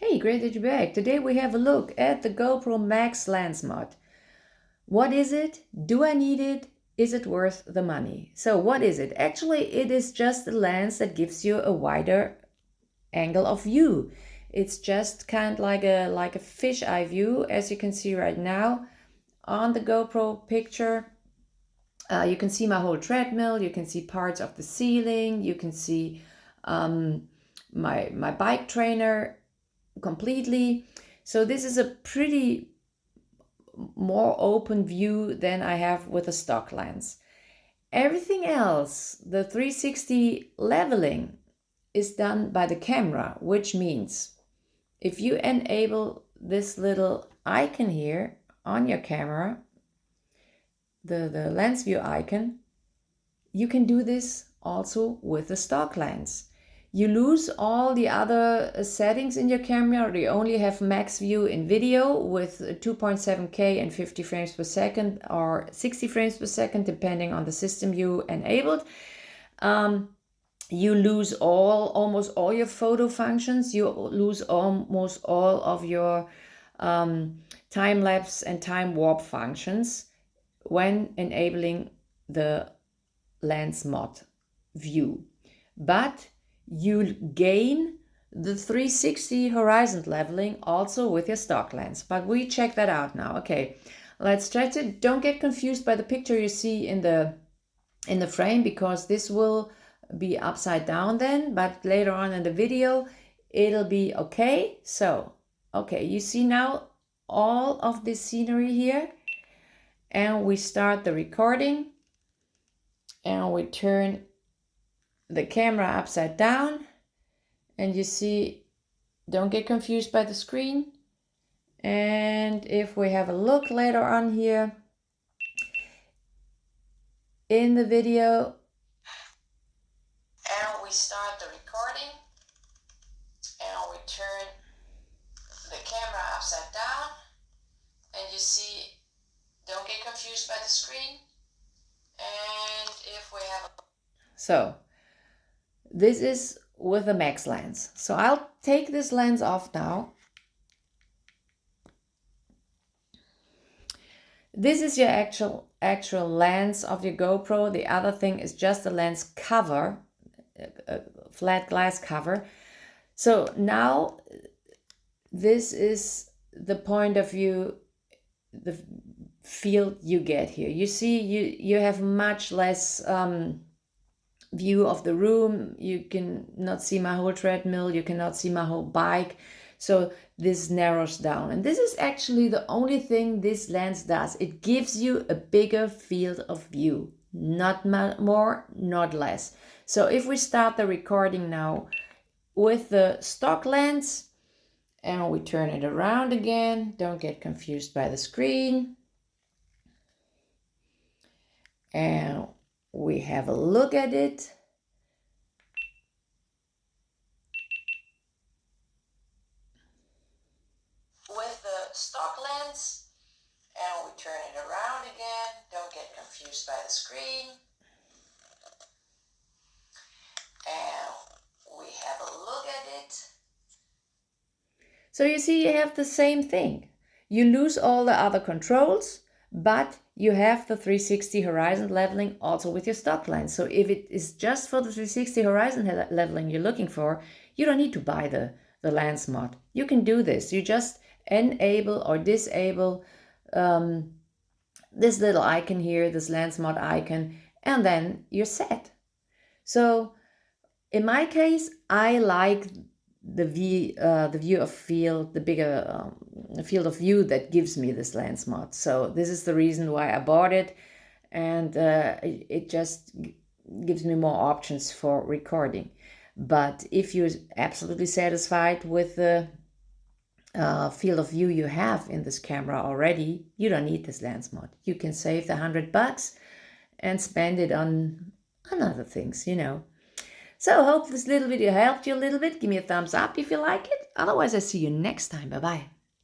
Hey, great that you're back. Today we have a look at the GoPro Max lens mod. What is it? Do I need it? Is it worth the money? So what is it? Actually, it is just a lens that gives you a wider angle of view. It's just kind of like a fisheye view, as you can see right now on the GoPro picture. You can see my whole treadmill. You can see parts of the ceiling. You can see my bike trainer completely. So this is a pretty more open view than I have with a stock lens. Everything else, the 360 leveling, is done by the camera, which means if you enable this little icon here on your camera, the lens view icon, you can do this also with the stock lens. You lose all the other settings in your camera. You only have max view in video with 2.7K and 50 frames per second or 60 frames per second, depending on the system you enabled. You lose almost all your photo functions. You lose almost all of your time lapse and time warp functions when enabling the lens mod view. But you gain the 360 horizon leveling also with your stock lens. But we check that out now. Okay, let's try to, don't get confused by the picture you see in the frame, because this will be upside down then, but later on in the video it'll be okay. So okay, you see now all of this scenery here, and we start the recording and we turn the camera upside down, and you see, don't get confused by the screen. And if we have a look later on here in the video, and we start the recording and we turn the camera upside down, and you see, don't get confused by the screen. And if we have a... So this is with a max lens. So I'll take this lens off now. This is your actual lens of your GoPro. The other thing is just a lens cover, a flat glass cover. So now this is the point of view, the field you get here. You see, you have much less view of the room. You can not see my whole treadmill. You cannot see my whole bike. So this narrows down. And this is actually the only thing this lens does. It gives you a bigger field of view, not more, not less. So if we start the recording now with the stock lens and we turn it around again, don't get confused by the screen. And we have a look at it. With the stock lens, and we turn it around again. Don't get confused by the screen. And we have a look at it. So you see, you have the same thing. You lose all the other controls, but you have the 360 horizon leveling also with your stock lens. So if it is just for the 360 horizon leveling you're looking for, you don't need to buy the lens mod. You can do this. You just enable or disable this little icon here, this lens mod icon, and then you're set. So in my case, I like the view of field, the bigger field of view that gives me this lens mod. So this is the reason why I bought it, and it just gives me more options for recording. But if you're absolutely satisfied with the field of view you have in this camera already, you don't need this lens mod. You can save the $100 and spend it on other things, you know. So I hope this little video helped you a little bit. Give me a thumbs up if you like it. Otherwise, I see you next time. Bye-bye.